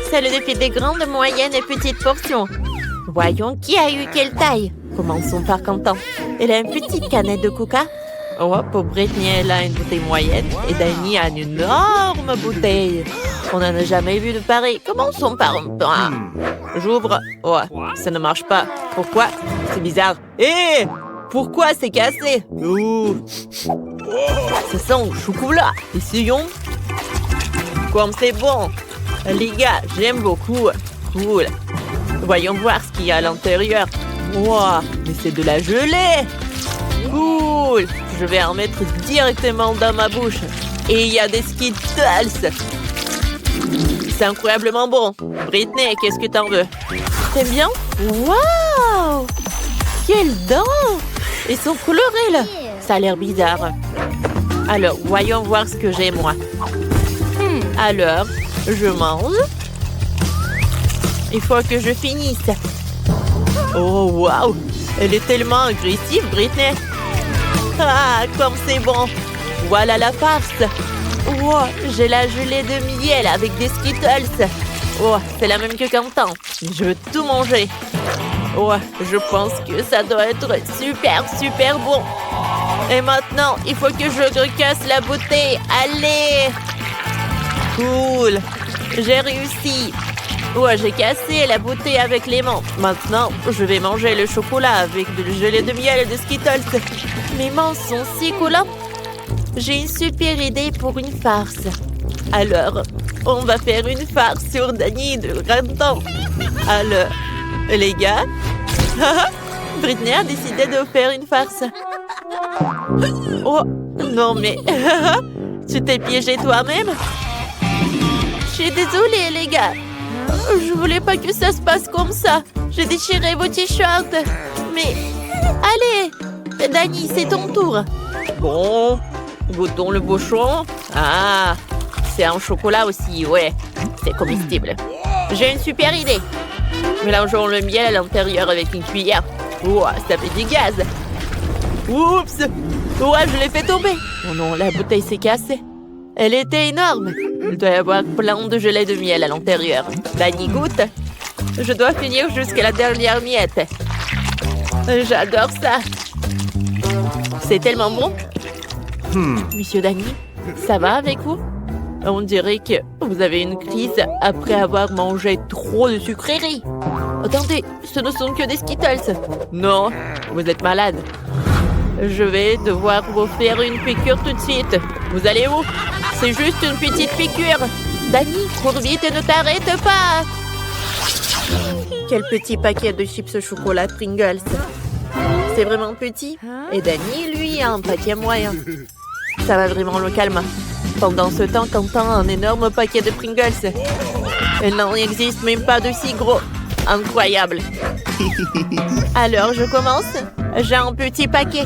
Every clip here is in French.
C'est le défi des grandes, moyennes et petites portions. Voyons qui a eu quelle taille. Commençons par Quentin. Elle a une petite canette de coca. Oh, pour Britney, elle a une bouteille moyenne et Danny a une énorme bouteille. On n'en a jamais vu de pareil. Commençons par un pain. J'ouvre. Oh, ça ne marche pas. Pourquoi? C'est bizarre. Hé! Pourquoi c'est cassé? Oh. Ça sent au chocolat. Essayons. Comme c'est bon. Les gars, j'aime beaucoup. Cool. Voyons voir ce qu'il y a à l'intérieur. Wow, mais c'est de la gelée. Cool. Je vais en mettre directement dans ma bouche. Et il y a des Skittles. C'est incroyablement bon. Britney, qu'est-ce que t'en veux? T'aimes bien? Waouh! Quelles dents! Ils sont colorés, là. Ça a l'air bizarre. Alors, voyons voir ce que j'ai, moi. Alors, je mange. Il faut que je finisse. Oh, waouh! Elle est tellement agressive, Britney. Ah, comme c'est bon. Voilà la farce. Wow, j'ai la gelée de miel avec des Skittles. Oh, c'est la même que Quentin. Je veux tout manger. Oh, je pense que ça doit être super, super bon. Et maintenant, il faut que je recasse la bouteille. Allez! Cool! J'ai réussi. Oh, j'ai cassé la bouteille avec les mains. Maintenant, je vais manger le chocolat avec de gelée de miel et de Skittles. Mes mains sont si collantes. J'ai une super idée pour une farce. Alors, on va faire une farce sur Danny de Quentin. Alors, les gars, Britney a décidé de faire une farce. Oh, non mais, tu t'es piégé toi-même? Je suis désolée, les gars. Je voulais pas que ça se passe comme ça. J'ai déchiré vos t-shirts. Mais, allez, Danny, c'est ton tour. Bon, goûtons le bouchon. Ah, c'est un chocolat aussi, ouais. C'est comestible. J'ai une super idée. Mélangeons le miel à l'intérieur avec une cuillère. Ouah, ça fait du gaz. Oups! Ouais, je l'ai fait tomber. Oh non, la bouteille s'est cassée. Elle était énorme. Il doit y avoir plein de gelée de miel à l'intérieur. Danny goûte. Je dois finir jusqu'à la dernière miette. J'adore ça. C'est tellement bon. Monsieur Danny, ça va avec vous? On dirait que vous avez une crise après avoir mangé trop de sucreries. Attendez, ce ne sont que des Skittles. Non, vous êtes malade. Je vais devoir vous faire une piqûre tout de suite. Vous allez où? C'est juste une petite piqûre. Danny, cours vite et ne t'arrête pas. Quel petit paquet de chips au chocolat Pringles. C'est vraiment petit. Et Danny, lui, a un paquet moyen. Ça va vraiment le calmer. Pendant ce temps, Quentin a un énorme paquet de Pringles. Il n'en existe même pas de si gros. Incroyable. Alors, je commence. J'ai un petit paquet.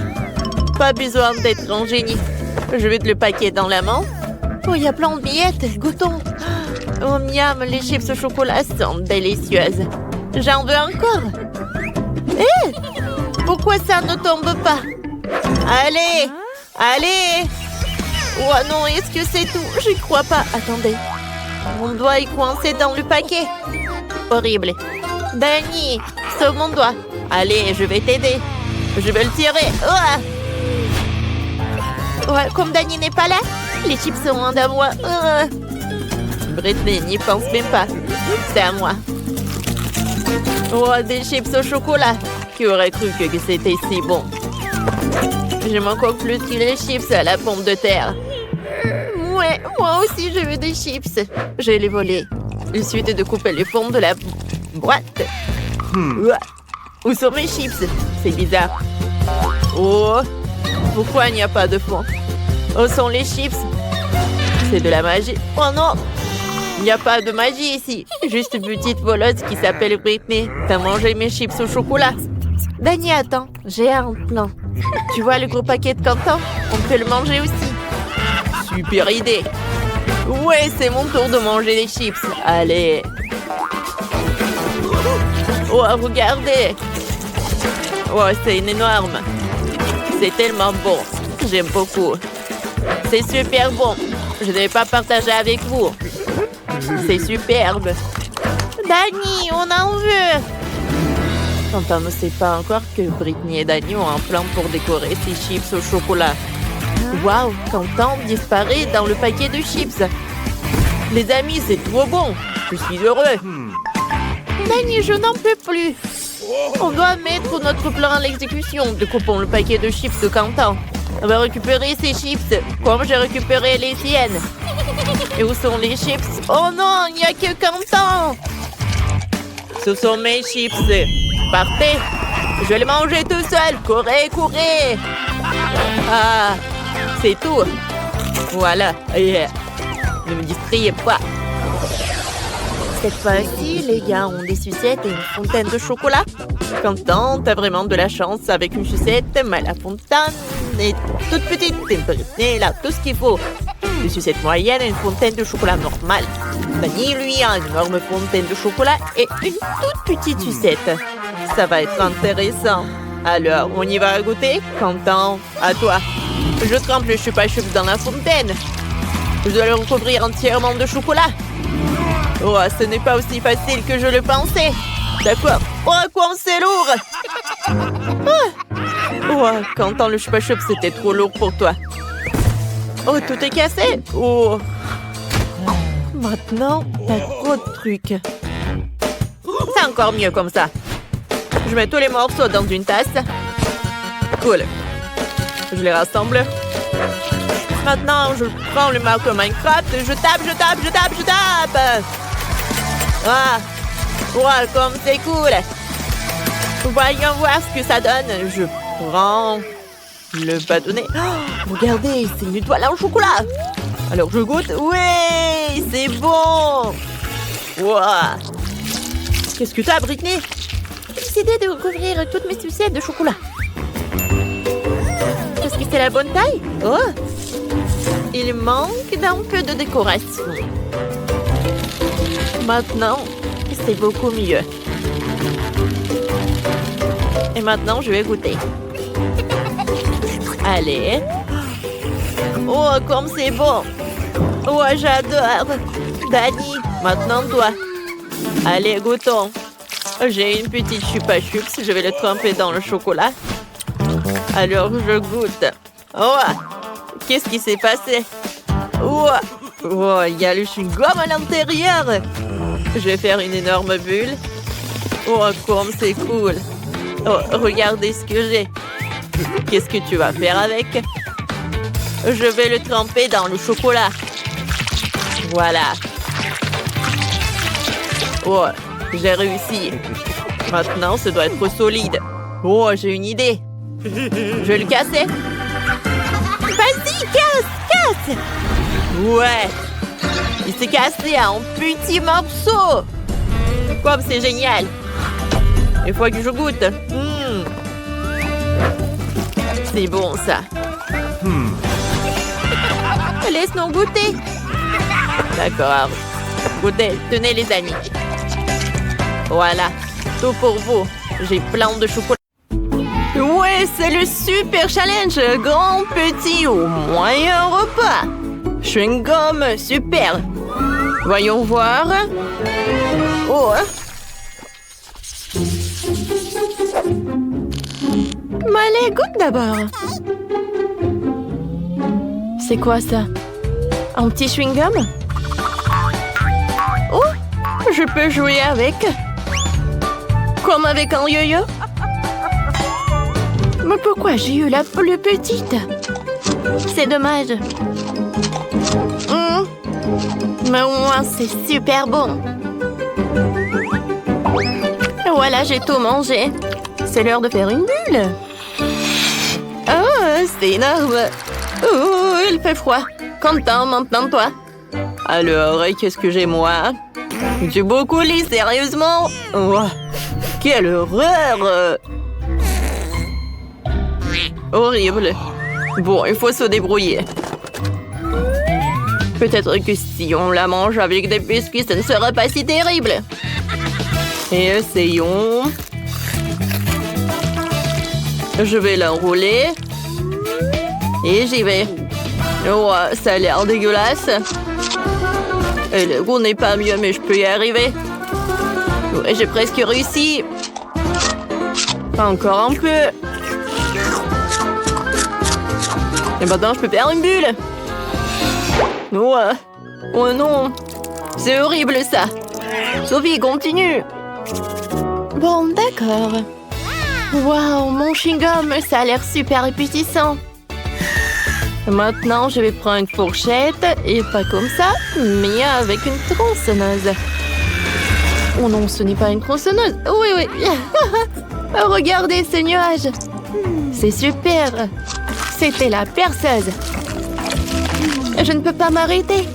Pas besoin d'être un génie. Je vais le paquet dans la main. Oh, il y a plein de miettes. Goûtons. Oh, miam, les chips au chocolat sont délicieuses. J'en veux encore. Hé! Pourquoi ça ne tombe pas? Allez! Allez! Oh non, est-ce que c'est tout? J'y crois pas. Attendez. Mon doigt est coincé dans le paquet. Horrible. Danny, sauve mon doigt. Allez, je vais t'aider. Je vais le tirer. Ouais, comme Danny n'est pas là, les chips sont loin de moi. Britney n'y pense même pas. C'est à moi. Oh, des chips au chocolat. Qui aurait cru que c'était si bon? J'aime encore plus que les chips à la pomme de terre. Ouais, moi aussi je veux des chips. Je vais les voler. Il suffit de couper les pommes de la boîte. Où sont mes chips? C'est bizarre. Oh, pourquoi il n'y a pas de fond? Où sont les chips? C'est de la magie. Oh non! Il n'y a pas de magie ici. Juste une petite voleuse qui s'appelle Britney. T'as mangé mes chips au chocolat. Danny, attends. J'ai un plan. Tu vois le gros paquet de Quentin? On peut le manger aussi. Super idée. Ouais, c'est mon tour de manger les chips. Allez. Oh, regardez. Oh, c'est énorme. C'est tellement bon. J'aime beaucoup. C'est super bon. Je ne vais pas partager avec vous. C'est superbe. Dani, on en veut! Quentin ne sait pas encore que Britney et Dani ont un plan pour décorer ses chips au chocolat. Waouh, Quentin disparaît dans le paquet de chips. Les amis, c'est trop bon. Je suis heureux. Dani, je n'en peux plus. On doit mettre notre plan à l'exécution. Découpons le paquet de chips de Quentin. On va récupérer ces chips, comme j'ai récupéré les siennes. Et où sont les chips? Oh non, il n'y a que Quentin. Ce sont mes chips. Partez. Je vais les manger tout seul. Courez, courez. Ah, c'est tout. Voilà. Yeah. Ne me distrayez pas. Cette fois-ci, les gars ont des sucettes et une fontaine de chocolat. Quentin, t'as vraiment de la chance avec une sucette, mais la fontaine est toute petite. Et là, tout ce qu'il faut. Une sucette moyenne et une fontaine de chocolat normale. Dani, lui, a une énorme fontaine de chocolat et une toute petite sucette. Ça va être intéressant. Alors, on y va goûter? Quentin, à toi. Je trempe le chupa-chups dans la fontaine. Je dois le recouvrir entièrement de chocolat. Oh, ce n'est pas aussi facile que je le pensais. D'accord. Oh, quoi, c'est lourd. Oh, Quentin, le chupa-chups, c'était trop lourd pour toi. Oh, tout est cassé. Oh. Maintenant, t'as trop de trucs. C'est encore mieux comme ça. Je mets tous les morceaux dans une tasse. Cool. Je les rassemble. Maintenant, je prends le marteau Minecraft. Je tape. Ah, wow, comme c'est cool. Voyons voir ce que ça donne. Je prends le bâtonnet. Oh, regardez, c'est une étoile en chocolat. Alors je goûte. Oui, c'est bon. Wow. Qu'est-ce que t'as, Britney? J'ai décidé de recouvrir toutes mes sucettes de chocolat. Est-ce que c'est la bonne taille? Oh, il manque d'un peu de décoration. Maintenant, c'est beaucoup mieux. Et maintenant, je vais goûter. Allez. Oh, comme c'est bon. Oh, j'adore. Dani, maintenant toi. Allez, goûtons. J'ai une petite chupa-chups. Je vais le tremper dans le chocolat. Alors, je goûte. Oh, qu'est-ce qui s'est passé? Oh, oh, il y a le chewing-gum à l'intérieur. Je vais faire une énorme bulle. Oh, comme c'est cool. Oh, regardez ce que j'ai. Qu'est-ce que tu vas faire avec? Je vais le tremper dans le chocolat. Voilà. Oh, j'ai réussi. Maintenant, ça doit être solide. Oh, j'ai une idée. Je vais le casser. Vas-y, casse. Ouais. Il s'est cassé en petits morceaux. Comme c'est génial. Il faut que je goûte. C'est bon, ça. Laisse-nous goûter. D'accord. Goûtez. Tenez, les amis. Voilà. Tout pour vous. J'ai plein de chocolat. Ouais, c'est le super challenge. Grand, petit ou moyen repas. Chewing-gum, super. Voyons voir. Oh. Mais allez, goûte d'abord. C'est quoi ça? Un petit chewing-gum? Oh, je peux jouer avec. Comme avec un yo-yo? Mais pourquoi j'ai eu la plus petite? C'est dommage. Mais au moins, c'est super bon. Voilà, j'ai tout mangé. C'est l'heure de faire une bulle. Oh, c'est énorme. Oh, il fait froid. Content maintenant, toi. Alors, qu'est-ce que j'ai, moi? Du brocoli, sérieusement? Oh, quelle horreur! Horrible. Bon, il faut se débrouiller. Peut-être que si on la mange avec des biscuits, ça ne sera pas si terrible. Et essayons. Je vais l'enrouler. Et j'y vais. Oh, ça a l'air dégueulasse. Et le goût n'est pas mieux, mais je peux y arriver. Ouais, j'ai presque réussi. Encore un peu. Et maintenant, je peux faire une bulle. Ouais. Oh non. C'est horrible, ça. Sophie, continue. Bon, d'accord. Waouh, mon chewing-gum, ça a l'air super appétissant. Maintenant, je vais prendre une fourchette, et pas comme ça, mais avec une tronçonneuse. Oh non, ce n'est pas une tronçonneuse. Oui, oui. Regardez ce nuage. C'est super. C'était la perceuse. Je ne peux pas m'arrêter.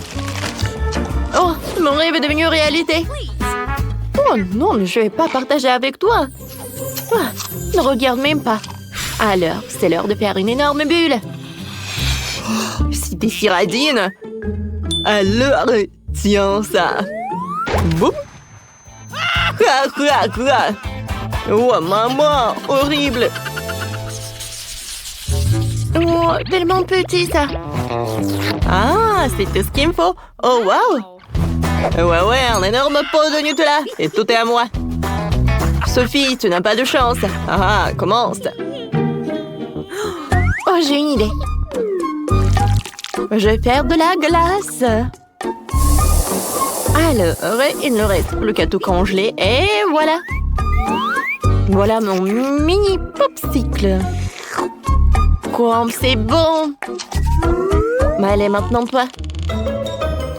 Oh, mon rêve est devenu réalité. Oh non, mais je ne vais pas partager avec toi. Ah, ne regarde même pas. Alors, c'est l'heure de faire une énorme bulle. Oh, c'était si radine. Alors, tiens ça. Boum. Oh, maman, horrible. Oh, tellement petit, ça. Ah, c'est tout ce qu'il me faut. Oh, wow. Ouais, un énorme pot de Nutella. Et tout est à moi. Sophie, tu n'as pas de chance. Ah, commence. Oh, j'ai une idée. Je vais faire de la glace. Alors, il ne reste plus qu'à tout congeler. Et voilà. Voilà mon mini popsicle. Comme c'est bon. Mais allez, maintenant toi.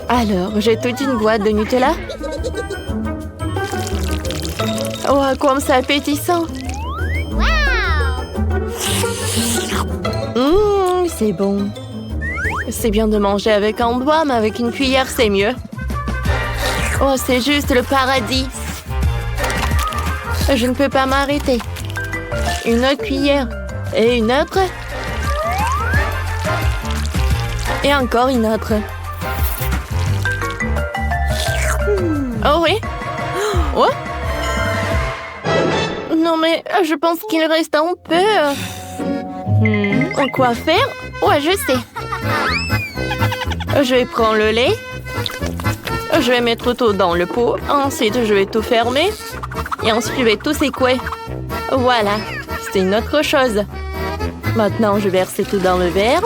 Alors, j'ai toute une boîte de Nutella. Oh, comme c'est appétissant. C'est bon. C'est bien de manger avec un doigt, mais avec une cuillère, c'est mieux. Oh, c'est juste le paradis. Je ne peux pas m'arrêter. Une autre cuillère. Et une autre. Et encore une autre. Oh oui. Oh. Non mais je pense qu'il reste un peu. Quoi faire? Ouais, je sais. Je vais prendre le lait. Je vais mettre tout dans le pot. Ensuite, je vais tout fermer. Et ensuite, je vais tout secouer. Voilà. C'est une autre chose. Maintenant, je verse tout dans le verre.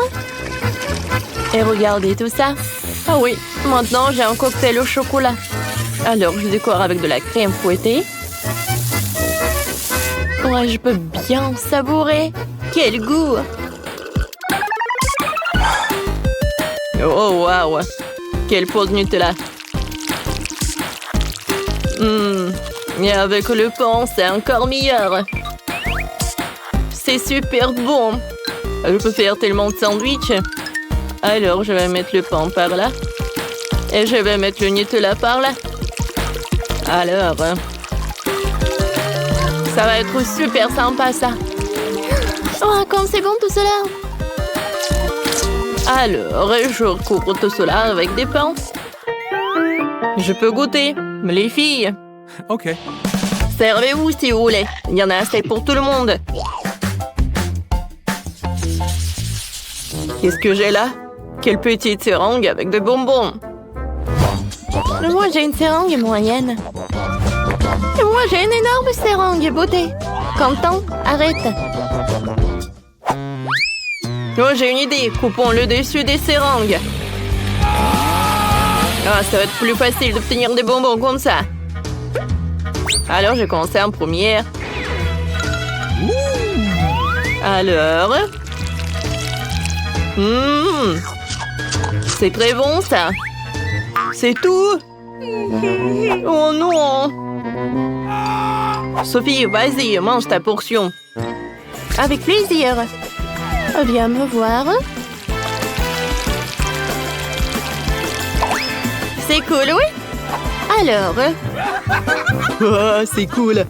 Et regardez tout ça. Ah oui, maintenant, j'ai un cocktail au chocolat. Alors, je décore avec de la crème fouettée. Ouais, je peux bien savourer. Quel goût! Oh, waouh! Quel pot de Nutella! Et avec le pain, c'est encore meilleur. C'est super bon. Je peux faire tellement de sandwichs. Alors, je vais mettre le pain par là. Et je vais mettre le Nutella par là. Alors, ça va être super sympa, ça. Oh, comme c'est bon tout cela. Alors, je recouvre tout cela avec des pains. Je peux goûter, les filles. Ok. Servez-vous si vous voulez. Il y en a assez pour tout le monde. Qu'est-ce que j'ai là? Quelle petite seringue avec des bonbons. Moi, j'ai une seringue moyenne. Et moi, j'ai une énorme seringue beauté. Quentin, arrête. Oh, j'ai une idée. Coupons le dessus des seringues. Ah, ça va être plus facile d'obtenir des bonbons comme ça. Alors, je vais commencer en première. Alors... C'est très bon, ça. C'est tout. Oh non. Sophie, vas-y, mange ta portion. Avec plaisir. Viens me voir. C'est cool, oui? Alors... Oh, c'est cool.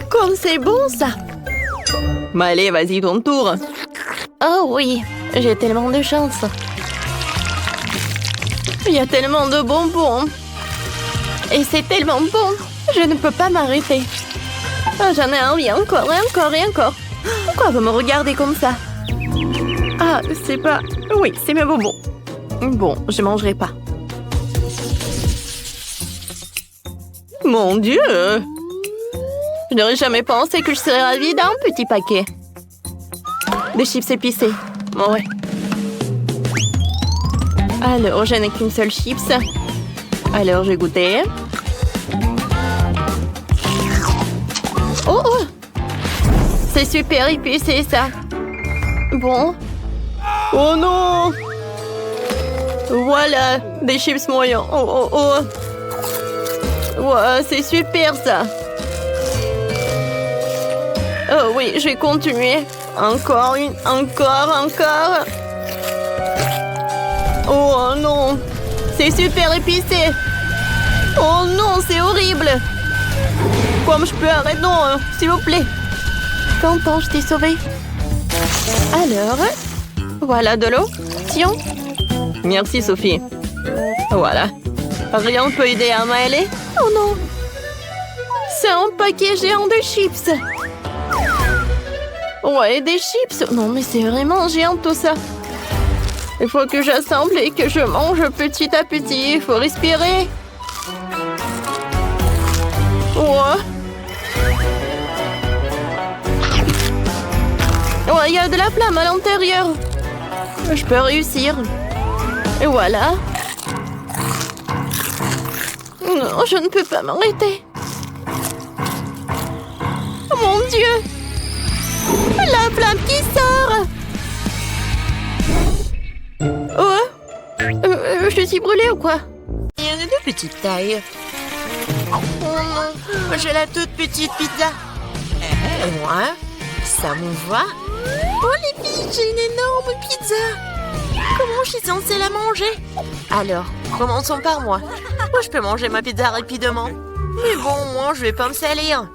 Comme c'est bon, ça. Mais allez, vas-y, ton tour. Oh oui, j'ai tellement de chance. Il y a tellement de bonbons. Et c'est tellement bon. Je ne peux pas m'arrêter. Oh, j'en ai envie encore et encore et encore. Pourquoi vous me regardez comme ça? Ah, c'est pas... Oui, c'est mes bonbons. Bon, je mangerai pas. Mon Dieu! Je n'aurais jamais pensé que je serais ravie d'un petit paquet. Des chips épicés. Bon, ouais. Alors, je n'ai qu'une seule chips. Alors, j'ai goûté. Oh! C'est super épicé, ça. Bon. Oh non! Voilà, des chips moyens. Oh, oh, oh. Ouais, c'est super, ça. Oh oui, je vais continuer. Encore une, encore. Oh non, c'est super épicé. Oh non, c'est horrible. Comme je peux arrêter? Non, s'il vous plaît. Content, je t'ai sauvé. Alors, voilà de l'eau. Tiens. Merci, Sophie. Voilà. Rien ne peut aider à m'aider. Oh non. C'est un paquet géant de chips. Ouais, des chips. Non, mais c'est vraiment géant tout ça. Il faut que j'assemble et que je mange petit à petit. Il faut respirer. Ouais. Ouais, il y a de la flamme à l'intérieur. Je peux réussir. Et voilà. Non, je ne peux pas m'arrêter. Oh mon Dieu! La flamme qui sort! Oh! Je suis brûlée ou quoi? Il y en a de petite taille. Oh non, j'ai la toute petite pizza. Et moi, ça me va. Oh les filles, j'ai une énorme pizza. Comment je suis censée la manger? Alors, commençons par moi. Moi, je peux manger ma pizza rapidement. Mais bon, moi, je vais pas me salir.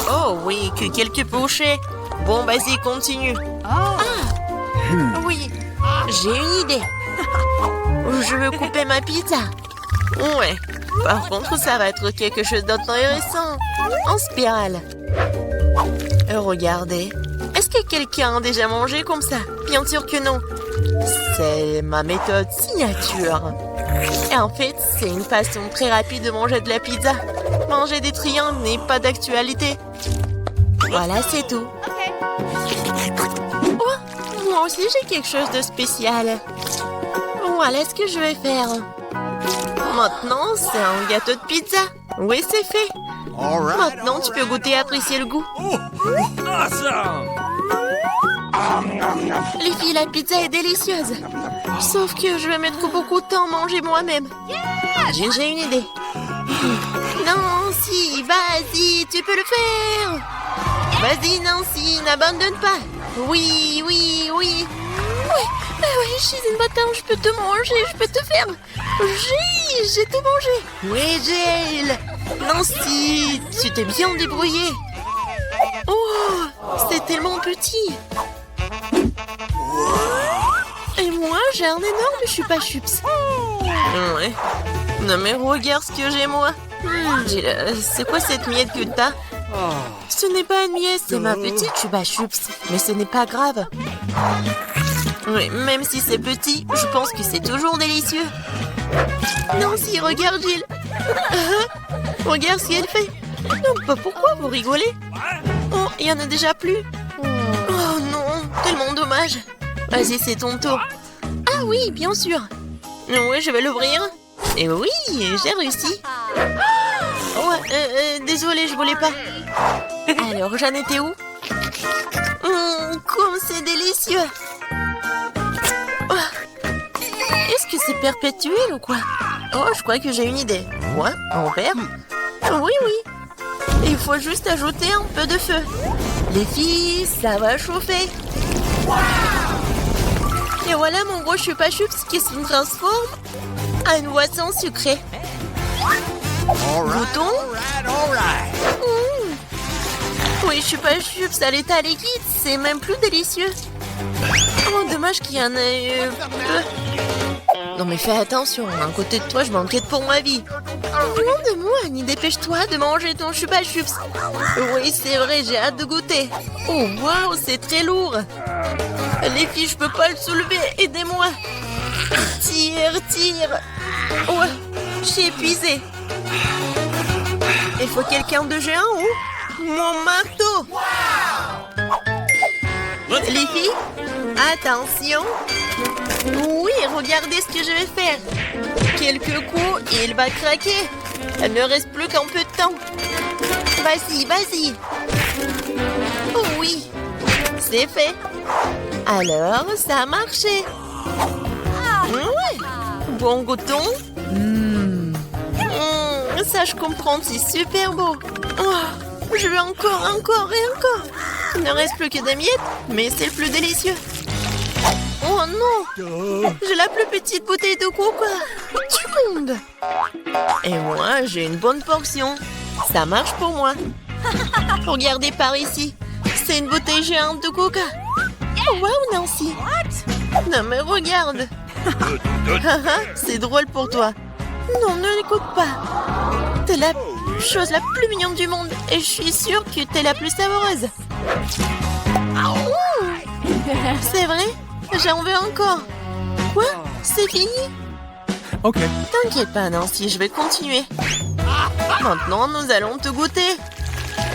Oh oui, que quelques bouchées. Bon, vas-y, continue. Ah, oui, j'ai une idée. Je veux couper ma pizza. Ouais, par contre, ça va être quelque chose d'intéressant. En spirale. Regardez. Est-ce que quelqu'un a déjà mangé comme ça? Bien sûr que non. C'est ma méthode signature. Et en fait, c'est une façon très rapide de manger de la pizza. Manger des triangles n'est pas d'actualité. Voilà, c'est tout. Oh, moi aussi, j'ai quelque chose de spécial. Voilà ce que je vais faire. Maintenant, c'est un gâteau de pizza. Oui, c'est fait. Maintenant, tu peux goûter et apprécier le goût. Les filles, la pizza est délicieuse. Sauf que je vais mettre beaucoup de temps à manger moi-même. J'ai une idée. Nancy, vas-y, tu peux le faire. Vas-y, Nancy, n'abandonne pas. Oui. Oui, je suis une bâtarde, je peux te manger, je peux te faire. J'ai tout mangé. Oui, Jill. Nancy, tu t'es bien débrouillée. Oh, c'est tellement petit. Et moi, j'ai un énorme chupa-chups. Ouais. Non mais regarde ce que j'ai moi. C'est quoi cette miette que t'as? Ce n'est pas une miette, c'est ma petite chupa-chups. Mais ce n'est pas grave. Oui, même si c'est petit, je pense que c'est toujours délicieux. Nancy, regarde Jill. Regarde ce qu'elle fait. Non, pourquoi vous rigolez? Oh, il y en a déjà plus. Oh non, tellement dommage. Vas-y, c'est ton tour. Ah oui, bien sûr. Oui, je vais l'ouvrir. Et oui, j'ai réussi. Ouais, désolée, je voulais pas. Alors, j'en étais où? Comme c'est délicieux. Est-ce que c'est perpétuel ou quoi? Oh, je crois que j'ai une idée. Quoi? En verre? Oui. Il faut juste ajouter un peu de feu. Les filles, ça va chauffer. Et voilà mon gros chupa-chups qui se transforme en une boisson sucrée. Goûtons. Oui, chupa-chups à l'état liquide, c'est même plus délicieux. Oh, dommage qu'il y en ait peu. Non mais fais attention, à côté de toi, je m'inquiète pour ma vie. Loin de moi, Annie, dépêche-toi de manger ton chupa-chups. Oui, c'est vrai, j'ai hâte de goûter. Oh, waouh, c'est très lourd. Les filles, je peux pas le soulever, aidez-moi. Tire. Ouais, Je suis épuisée. Il faut quelqu'un de géant ou mon marteau. Les filles, attention. Oui, regardez ce que je vais faire. Quelques coups et il va craquer. Il ne reste plus qu'un peu de temps. Vas-y, vas-y. Oh oui, c'est fait. Alors, ça a marché. Ouais. Bon goûton. Ça, je comprends, c'est super beau. Oh, je veux encore et encore. Il ne reste plus que des miettes, mais c'est le plus délicieux. Oh non, j'ai la plus petite bouteille de coca du monde. Et moi, j'ai une bonne portion. Ça marche pour moi. Regardez par ici. C'est une bouteille géante de coca. Oh, wow, Nancy. Non, mais regarde. C'est drôle pour toi. Non, ne l'écoute pas. T'es la chose la plus mignonne du monde et je suis sûre que t'es la plus savoureuse. C'est vrai? J'en veux encore. Quoi? C'est fini? Ok. T'inquiète pas, Nancy, je vais continuer. Maintenant, nous allons te goûter.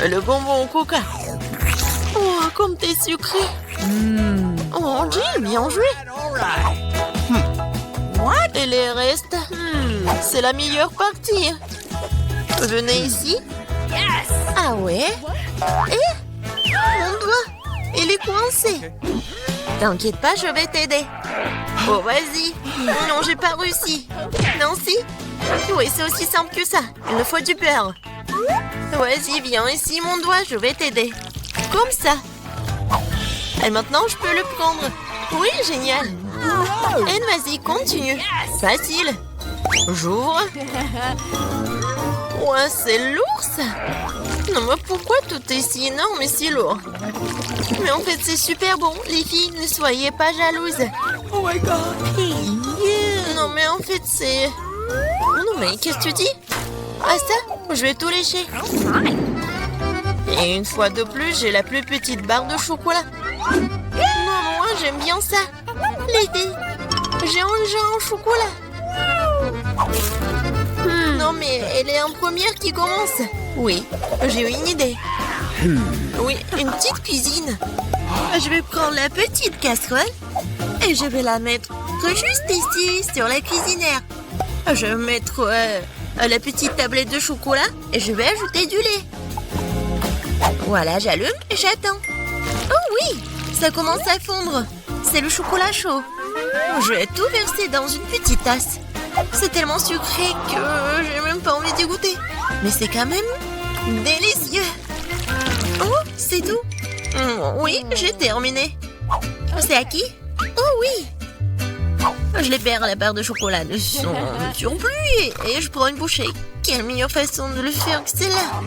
Le bonbon au coca. Oh, comme t'es sucré. Oh, Jim, bien joué. Et les restes, c'est la meilleure partie. Venez ici. Ah ouais? Eh? Mon doigt, il est coincé. T'inquiète pas, je vais t'aider. Oh, vas-y. Non, j'ai pas réussi. Nancy? Oui, c'est aussi simple que ça. Il me faut du beurre. Vas-y, viens ici, mon doigt, je vais t'aider. Comme ça. Et maintenant, je peux le prendre. Oui, génial. Et vas-y, continue. Facile. J'ouvre. Ouais, c'est lourd, ça. Non, mais pourquoi tout est si énorme et si lourd? Mais en fait, c'est super bon. Les filles, ne soyez pas jalouses. Oh my god. Non, mais en fait, c'est... Non, mais qu'est-ce que tu dis? Ah, ça? Je vais tout lécher. Et une fois de plus, j'ai la plus petite barre de chocolat. Non, moi, j'aime bien ça. Les filles, j'ai un géant au chocolat. Non, mais elle est en première qui commence. Oui, j'ai une idée. Oui, une petite cuisine. Je vais prendre la petite casserole et je vais la mettre juste ici, sur la cuisinière. Je vais mettre la petite tablette de chocolat et je vais ajouter du lait. Voilà, j'allume et j'attends. Oh oui, ça commence à fondre. C'est le chocolat chaud. Je vais tout verser dans une petite tasse. C'est tellement sucré que j'ai même pas envie d'y goûter. Mais c'est quand même délicieux. Oh, c'est tout. Oui, j'ai terminé. C'est à qui? Oh oui. Je libère la barre de chocolat de son surplus et je prends une bouchée. Quelle meilleure façon de le faire que celle-là?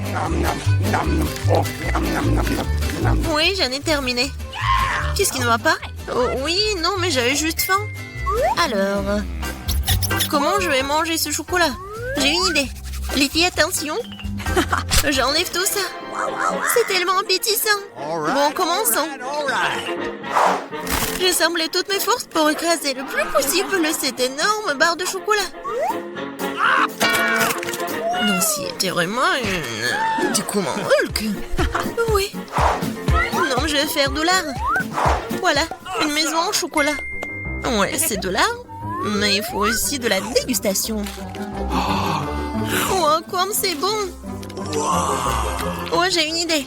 Oui, j'en ai terminé. Qu'est-ce qui ne va pas? Oh, oui, non, mais j'avais juste faim. Alors, comment je vais manger ce chocolat? J'ai une idée. Les filles, attention. J'enlève tout ça. C'est tellement appétissant. Bon, commençons. J'ai semblé toutes mes forces pour écraser le plus possible cette énorme barre de chocolat. Nancy était vraiment une... Du coup, mon Hulk. Oui. Non, je vais faire de l'art. Voilà, une maison en chocolat. Ouais, c'est de l'art, mais il faut aussi de la dégustation. Oh, comme c'est bon. Oh, j'ai une idée.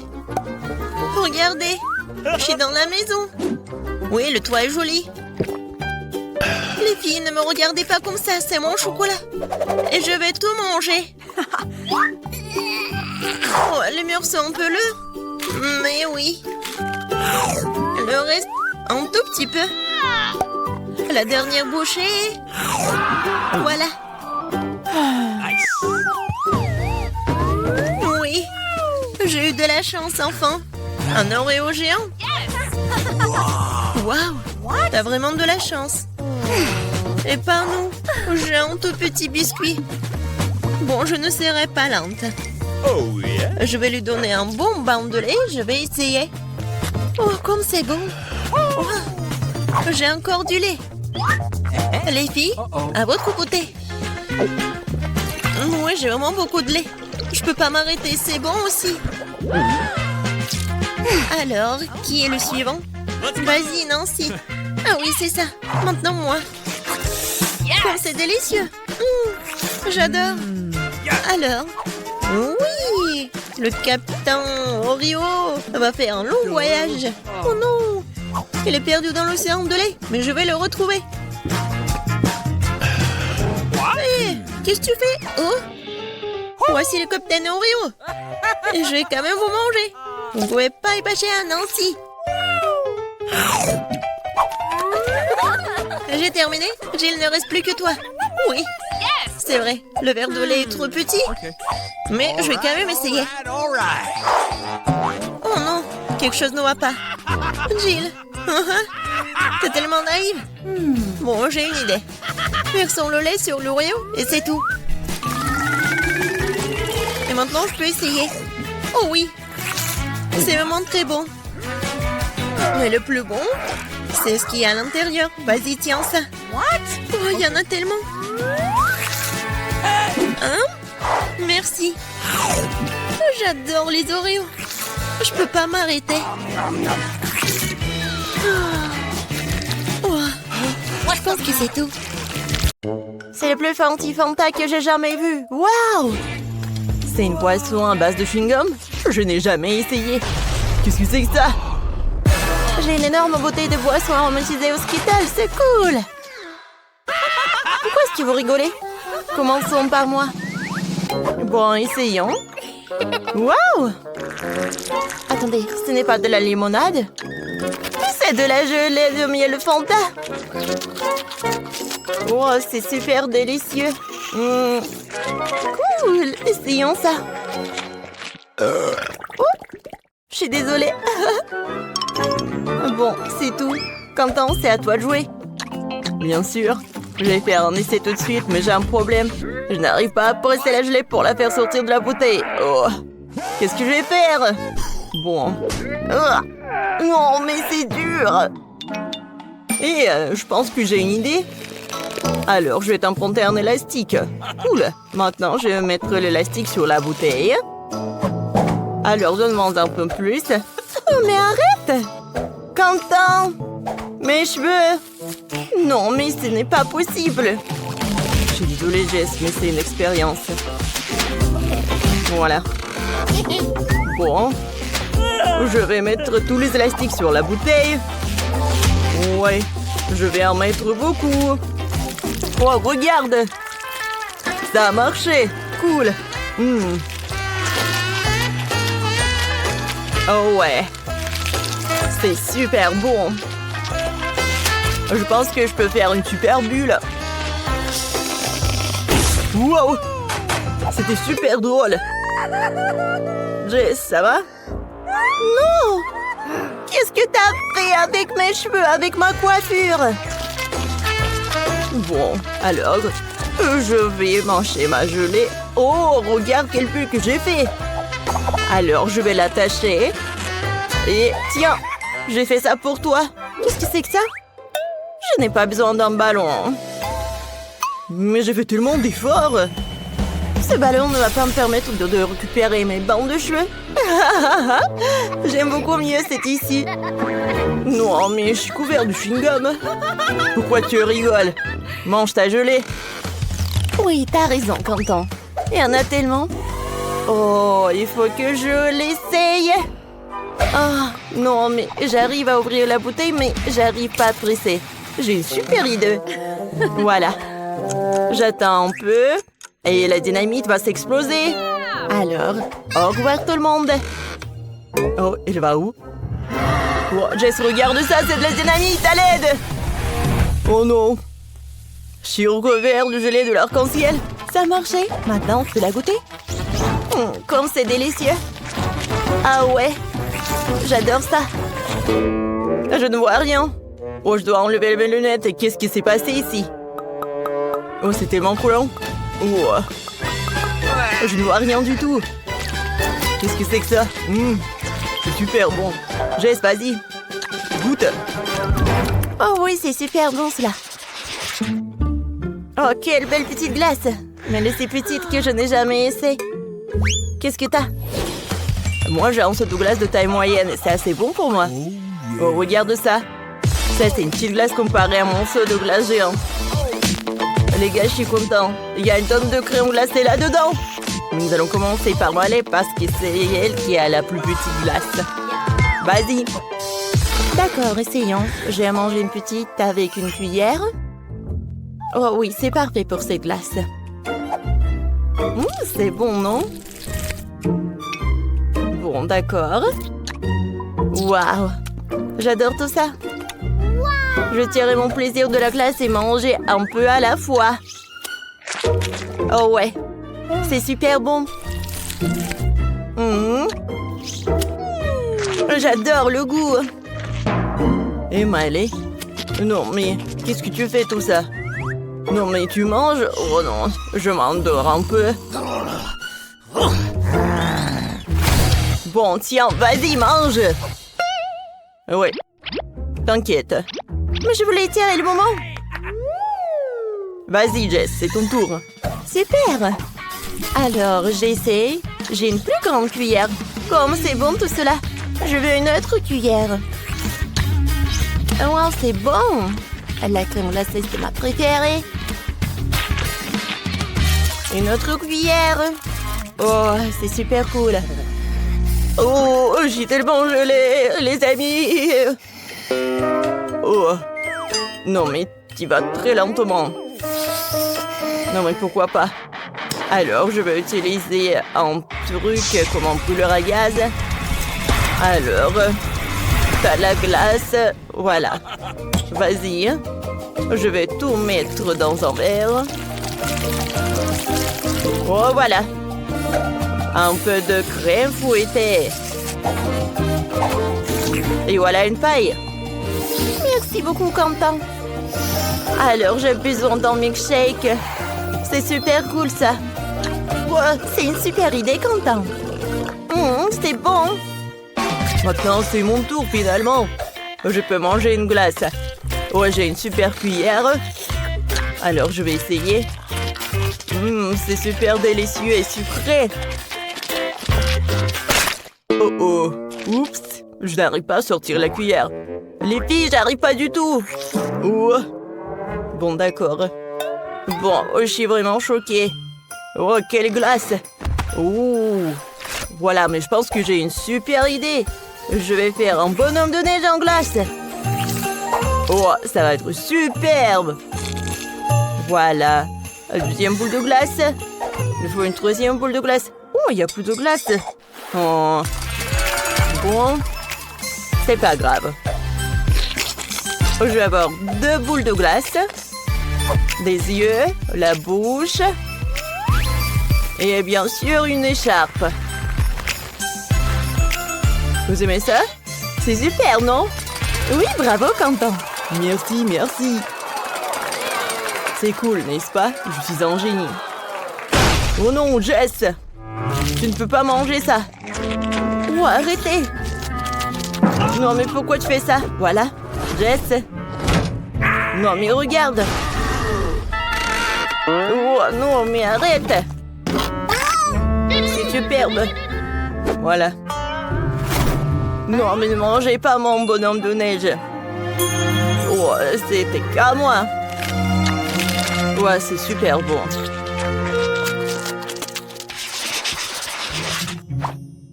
Regardez, je suis dans la maison. Oui, le toit est joli. Les filles, ne me regardez pas comme ça, c'est mon chocolat. Et je vais tout manger. Oh, les murs sont un peu lourds. Mais oui. Le reste, un tout petit peu. La dernière bouchée. Voilà. Oui. J'ai eu de la chance, enfin. Un Oreo géant. Waouh. T'as vraiment de la chance. Et pas nous. J'ai un tout petit biscuit. Bon, je ne serai pas lente. Oh yeah. Je vais lui donner un bon bain de lait. Je vais essayer. Oh, comme c'est bon. Oh, j'ai encore du lait. Les filles, à votre côté. Moi, j'ai vraiment beaucoup de lait. Je peux pas m'arrêter, c'est bon aussi. Alors, qui est le suivant? Vas-y, Nancy. Ah oui, c'est ça. Maintenant, moi. Oh, c'est délicieux. J'adore. Alors, oui, le capitaine Oreo va faire un long voyage. Oh non, il est perdu dans l'océan de lait, mais je vais le retrouver. Hé, qu'est-ce que tu fais? Oh, voici le capitaine Oreo. Et je vais quand même vous manger. Vous ne pouvez pas y passer à Nancy. J'ai terminé. Jill, ne reste plus que toi. Oui. C'est vrai, le verre de lait est trop petit. Mais je vais quand même essayer. Oh non, quelque chose ne va pas. Jill, t'es tellement naïve. Bon, j'ai une idée. Versons le lait sur l'Oreo et c'est tout. Et maintenant, je peux essayer. Oh oui, c'est vraiment très bon. Mais le plus bon, c'est ce qu'il y a à l'intérieur. Vas-y, tiens ça. Oh, il y en a tellement. Hein? Merci. J'adore les Oreos. Je peux pas m'arrêter. Oh, je pense que c'est tout. C'est le plus fancy Fanta que j'ai jamais vu. Waouh! C'est une boisson à base de chewing-gum? Je n'ai jamais essayé. Qu'est-ce que c'est que ça? J'ai une énorme bouteille de boisson aromatisée au Skittles, c'est cool! Pourquoi est-ce que vous rigolez? Commençons par moi. Bon, essayons. Waouh! Attendez, ce n'est pas de la limonade? C'est de la gelée de miel Fanta. Oh, c'est super délicieux. Cool, essayons ça. Oh, je suis désolée. Bon, c'est tout. Quentin, c'est à toi de jouer. Bien sûr. Je vais faire un essai tout de suite, mais j'ai un problème. Je n'arrive pas à presser la gelée pour la faire sortir de la bouteille. Oh. Qu'est-ce que je vais faire? Bon. Non, mais c'est dur. Et je pense que j'ai une idée. Alors, je vais t'emprunter un élastique. Cool. Maintenant, je vais mettre l'élastique sur la bouteille. Alors, donne-moi un peu plus. Oh, mais arrête! Quentin! Mes cheveux! Non, mais ce n'est pas possible. Je suis désolée, Jess, mais c'est une expérience. Voilà. Bon. Je vais mettre tous les élastiques sur la bouteille. Ouais, je vais en mettre beaucoup. Oh, regarde! Ça a marché! Cool! Oh ouais! C'est super bon! Je pense que je peux faire une super bulle. Wow! C'était super drôle. Jess, ça va? Non! Qu'est-ce que t'as fait avec mes cheveux, avec ma coiffure? Bon, alors, je vais manger ma gelée. Oh, regarde quelle bulle que j'ai fait. Alors, je vais l'attacher. Et tiens, j'ai fait ça pour toi. Qu'est-ce que c'est que ça? Je n'ai pas besoin d'un ballon. Mais j'ai fait tellement d'efforts. Ce ballon ne va pas me permettre de récupérer mes bandes de cheveux. J'aime beaucoup mieux cette ici. Non, mais je suis couvert de chewing-gum. Pourquoi tu rigoles? Mange ta gelée. Oui, t'as raison, Quentin. Il y en a tellement. Oh, il faut que je l'essaye. Ah, non, mais j'arrive à ouvrir la bouteille, mais j'arrive pas à presser. J'ai une super idée. Voilà. J'attends un peu. Et la dynamite va s'exploser. Alors, au revoir tout le monde. Oh, elle va où? Oh, Jess, regarde ça, c'est de la dynamite, à l'aide! Oh non! Je suis recouvert de gelée de l'arc-en-ciel. Ça a marché. Maintenant, tu peux la goûter? Comme c'est délicieux. Ah ouais, j'adore ça. Je ne vois rien. Oh, je dois enlever mes lunettes. Et qu'est-ce qui s'est passé ici? Oh, c'est tellement collant. Oh. Je ne vois rien du tout. Qu'est-ce que c'est que ça? C'est super bon. Jess, vas-y. Goûte. Oh oui, c'est super bon cela. Oh, quelle belle petite glace. mais elle est si petite que je n'ai jamais essayé. Qu'est-ce que t'as? Moi, j'ai un seau de glace de taille moyenne. C'est assez bon pour moi. Oh, regarde ça. Ça, c'est une petite glace comparée à mon seau de glace géant. Les gars, je suis content. Il y a une tonne de crème glacée là-dedans. Nous allons commencer par Molly parce que c'est elle qui a la plus petite glace. Vas-y. D'accord, essayons. Je vais manger une petite avec une cuillère. Oh oui, c'est parfait pour cette glace. C'est bon, non? Bon, d'accord. Waouh! J'adore tout ça. Je tirerai mon plaisir de la glace et manger un peu à la fois. Oh ouais, c'est super bon. J'adore le goût. Et Miley? Non, mais qu'est-ce que tu fais tout ça? Non, mais tu manges? Oh non, je m'endors un peu. Bon, tiens, vas-y, mange. Oui, t'inquiète. Mais je voulais tirer le moment. Vas-y, Jess, c'est ton tour. Super. Alors, j'essaie. J'ai une plus grande cuillère. Comme c'est bon tout cela. Je veux une autre cuillère. Wow, c'est bon. La crème glacée, c'est ma préférée. Une autre cuillère. Oh, c'est super cool. Oh, j'ai tellement gelé, les amis. Oh. Non, mais tu vas très lentement. Non, mais pourquoi pas? Alors, je vais utiliser un truc comme un brûleur à gaz. Alors, t'as la glace. Voilà. Vas-y. Je vais tout mettre dans un verre. Oh, voilà. Un peu de crème fouettée. Et voilà une paille. Merci beaucoup, Quentin. Alors, j'ai besoin d'un milkshake. C'est super cool, ça. Wow, c'est une super idée, Quentin. C'est bon. Maintenant, c'est mon tour, finalement. Je peux manger une glace. Ouais, j'ai une super cuillère. Alors, je vais essayer. C'est super délicieux et sucré. Oh oh. Oups. Je n'arrive pas à sortir la cuillère. Les filles, j'arrive pas du tout. Oh. Bon, d'accord. Bon, je suis vraiment choquée. Oh, quelle glace. Oh. Voilà, mais je pense que j'ai une super idée. Je vais faire un bonhomme de neige en glace. Oh, ça va être superbe. Voilà. Deuxième boule de glace. Il faut une troisième boule de glace. Oh, il n'y a plus de glace. Oh. Bon. C'est pas grave. Je vais avoir 2 boules de glace. Des yeux, la bouche. Et bien sûr, une écharpe. Vous aimez ça? C'est super, non? Oui, bravo, Quentin. Merci, merci. C'est cool, n'est-ce pas? Je suis un génie. Oh non, Jess! Tu ne peux pas manger ça. Oh, arrêtez! Non, mais pourquoi tu fais ça? Voilà. Jess. Non, mais regarde. Oh, non, mais arrête. C'est superbe. Voilà. Non, mais ne mangez pas mon bonhomme de neige. Oh, c'était qu'à moi. Ouais, c'est super bon.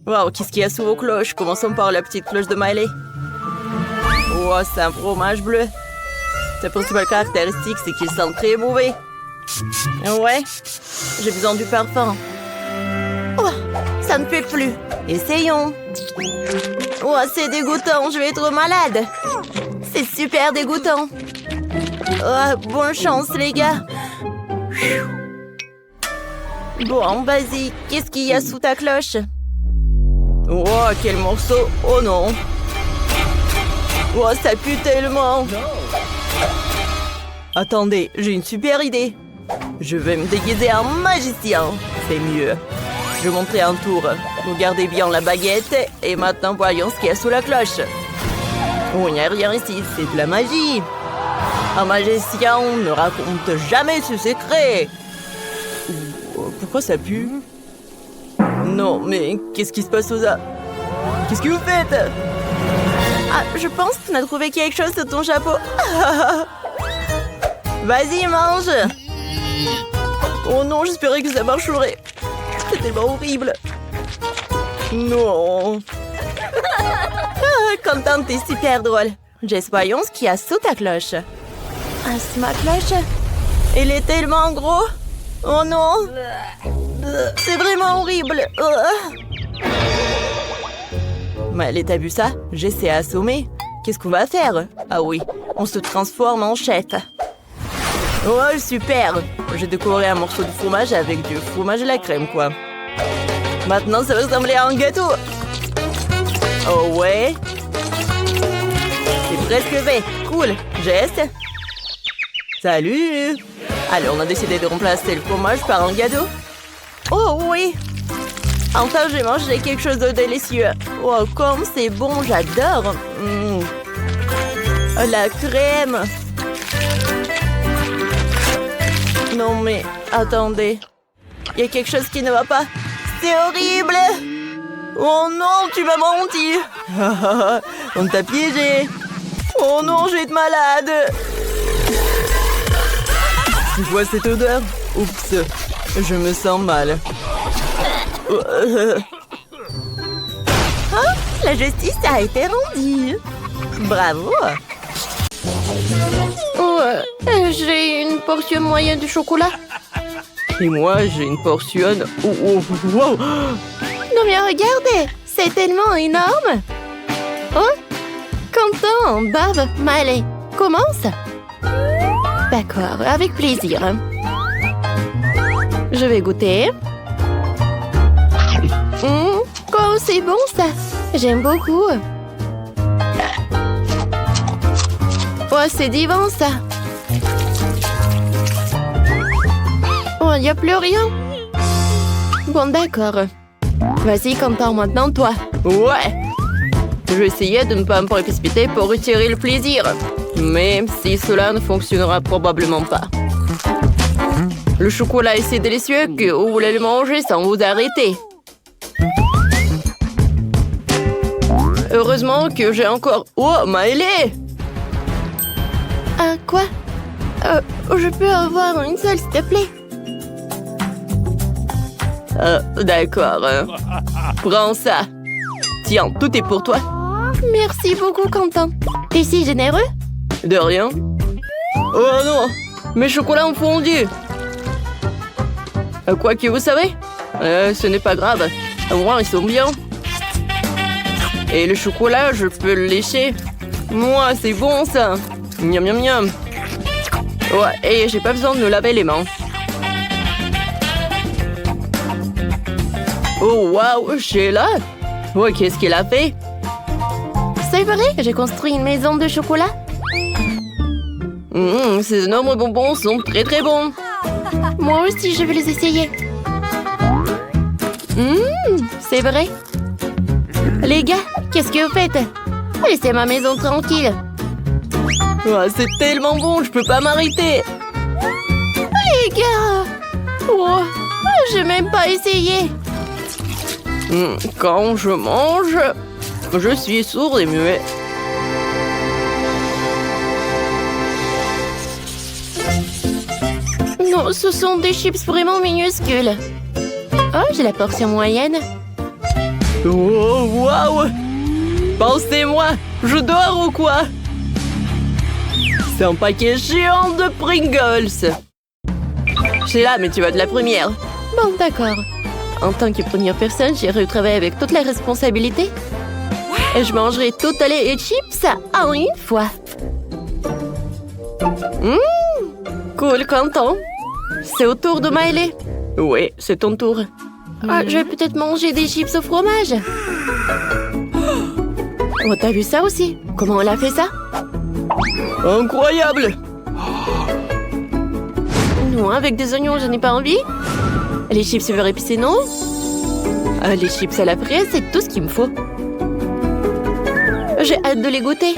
Wow, qu'est-ce qu'il y a sous vos cloches? Commençons par la petite cloche de Miley. Oh, c'est un fromage bleu. Sa principale caractéristique, c'est qu'il sent très mauvais. Ouais, j'ai besoin du parfum. Oh, ça ne fait plus. Essayons. Oh, c'est dégoûtant, je vais être malade. C'est super dégoûtant. Oh, bonne chance, les gars. Bon, vas-y, qu'est-ce qu'il y a sous ta cloche? Oh, quel morceau. Oh non. Oh, ça pue tellement. Attendez, j'ai une super idée. Je vais me déguiser en magicien. C'est mieux. Je vais montrer un tour. Regardez bien la baguette. Et maintenant, voyons ce qu'il y a sous la cloche. Oh, il n'y a rien ici. C'est de la magie. Un magicien ne raconte jamais ses secrets. Pourquoi ça pue? Non, mais qu'est-ce qui se passe aux a... Qu'est-ce que vous faites? Ah, je pense qu'on a trouvé quelque chose sur ton chapeau. Vas-y, mange. Oh non, j'espérais que ça marcherait. C'est tellement horrible. Non. Quentin, t'es super drôle. Jess, voyons ce qu'il y a sous ta cloche. Ah, c'est ma cloche. Il est tellement gros. Oh non. C'est vraiment horrible. Mais t'as vu ça? Jess est assommée. Qu'est-ce qu'on va faire? Ah oui, on se transforme en chef. Oh, super. J'ai décoré un morceau de fromage avec du fromage à la crème, quoi. Maintenant, ça va ressembler à un gâteau. Oh ouais. C'est presque fait. Cool. Jess. Salut. Allez, on a décidé de remplacer le fromage par un gâteau. Oh oui. Enfin, j'ai mangé quelque chose de délicieux. Oh, comme c'est bon, j'adore. La crème. Non mais, attendez. Il y a quelque chose qui ne va pas. C'est horrible. Oh non, tu m'as menti. On t'a piégé. Oh non, je vais être malade. Tu vois cette odeur? Oups, je me sens mal. Oh, la justice a été rendue. Bravo. Oh, j'ai une portion moyenne de chocolat. Et moi, j'ai une portion... Oh, wow. Non mais regardez, c'est tellement énorme. Oh, Quentin, Bob, Miley, commence. D'accord, avec plaisir. Je vais goûter. Oh, c'est bon ça. J'aime beaucoup. Oh, c'est divin ça. Oh, il n'y a plus rien. Bon, d'accord. Vas-y, Quentin, maintenant toi. Ouais. Je vais essayer de ne pas me précipiter pour retirer le plaisir. Mais si cela ne fonctionnera probablement pas. Le chocolat est si délicieux que vous voulez le manger sans vous arrêter. Heureusement que j'ai encore... Oh, Miley! Ah, quoi? Je peux avoir une seule, s'il te plaît? D'accord. Prends ça. Tiens, tout est pour toi. Merci beaucoup, Quentin. T'es si généreux? De rien. Oh non! Mes chocolats ont fondu! Quoi que vous savez? Ce n'est pas grave. Au moins, ils sont bien. Et le chocolat, je peux le lécher. Moi, c'est bon, ça. Miam, miam, miam. Ouais, et j'ai pas besoin de me laver les mains. Oh, waouh, Sheila! Ouais, qu'est-ce qu'elle a fait? C'est vrai, j'ai construit une maison de chocolat. Ces énormes bonbons sont très très bons. Moi aussi, je vais les essayer. C'est vrai. Les gars, qu'est-ce que vous faites? Laissez ma maison tranquille. Oh, c'est tellement bon, je peux pas m'arrêter. Les gars! Oh, j'ai même pas essayé. Quand je mange, je suis sourd et muet. Non, ce sont des chips vraiment minuscules. Oh, j'ai la portion moyenne. Oh, waouh! Pensez-moi, je dors ou quoi? C'est un paquet géant de Pringles. Sheila, mais tu vas de la première. Bon, d'accord. En tant que première personne, j'ai retravaillé avec toute la responsabilité. Et je mangerai toutes les chips en une fois. Cool, Quentin. C'est au tour de Miley. Oui, c'est ton tour. Ah, je vais peut-être manger des chips au fromage. Oh, t'as vu ça aussi? Comment elle a fait ça? Incroyable! Non, avec des oignons, je n'ai pas envie. Les chips beurre épicé, non? Les chips à la fraise, c'est tout ce qu'il me faut. J'ai hâte de les goûter.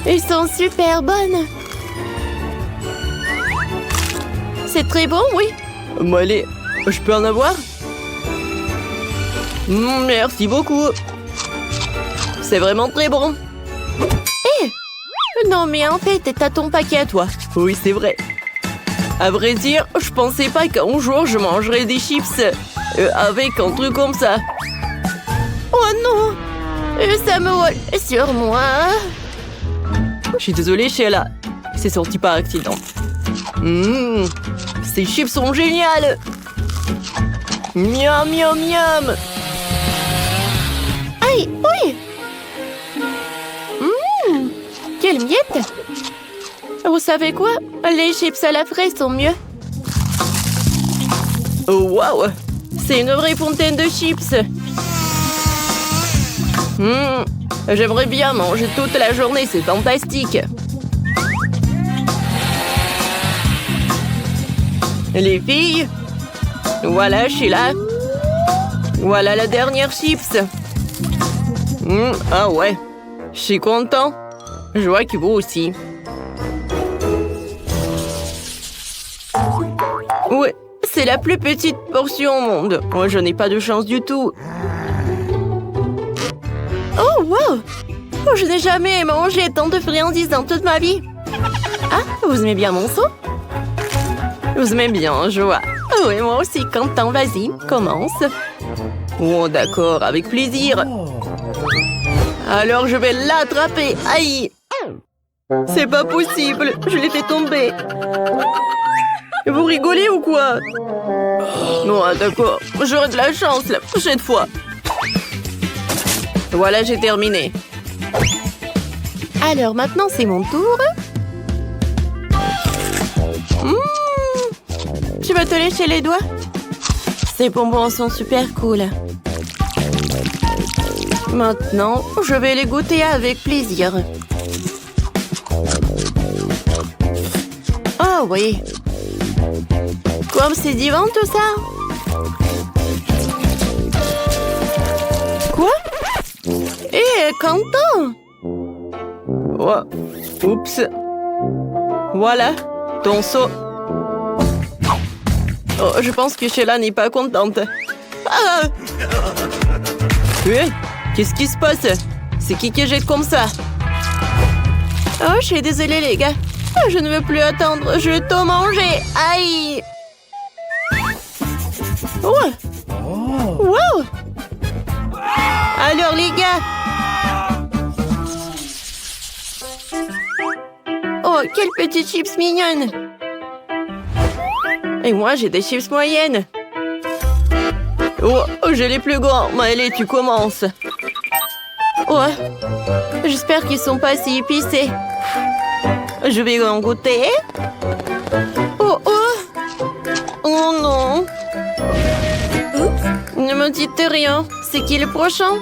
Ils sont super bonnes. C'est très bon, oui. Allez, je peux en avoir? Merci beaucoup. C'est vraiment très bon. Non, mais en fait, t'as ton paquet à toi. Oui, c'est vrai. À vrai dire, je pensais pas qu'un jour je mangerais des chips avec un truc comme ça. Oh non! Ça me vole sur moi. Je suis désolée, Sheila. C'est sorti par accident. Ces chips sont géniales. Miam, miam, miam. Aïe, oui. Quelle miette! Vous savez quoi? Les chips à la fraise sont mieux. Oh, waouh! C'est une vraie fontaine de chips. J'aimerais bien manger toute la journée, c'est fantastique. Les filles, voilà, je suis là. Voilà la dernière chips. Ah ouais, je suis content. Je vois que vous aussi. Ouais, c'est la plus petite portion au monde. Moi, je n'ai pas de chance du tout. Oh, wow! Oh, je n'ai jamais mangé tant de friandises dans toute ma vie. Ah, vous aimez bien mon seau? Vous aimez bien, je vois. Oui, moi aussi, content. Vas-y, commence. Oh, d'accord, avec plaisir. Alors, je vais l'attraper. Aïe! C'est pas possible, je l'ai fait tomber. Vous rigolez ou quoi? Non, d'accord, j'aurai de la chance la prochaine fois. Voilà, j'ai terminé. Alors, maintenant, c'est mon tour. Tu vas te lécher les doigts? Ces bonbons sont super cool. Maintenant, je vais les goûter avec plaisir. Oh oui. Comme c'est divin tout ça. Quoi? Content. Oh. Oups. Voilà, ton seau. Oh, je pense que Sheila n'est pas contente. Ah! Qu'est-ce qui se passe? C'est qui jette comme ça? Oh, je suis désolée, les gars. Je ne veux plus attendre. Je vais tout manger. Aïe! Oh! Wow! Alors, les gars! Oh, quelle petite chips mignonne! Et moi, j'ai des chips moyennes. Oh, j'ai les plus grands. Mais allez, tu commences. Oh, j'espère qu'ils sont pas assez épicés. Je vais en goûter. Oh, oh. Oh non. Ne me dites rien. C'est qui le prochain?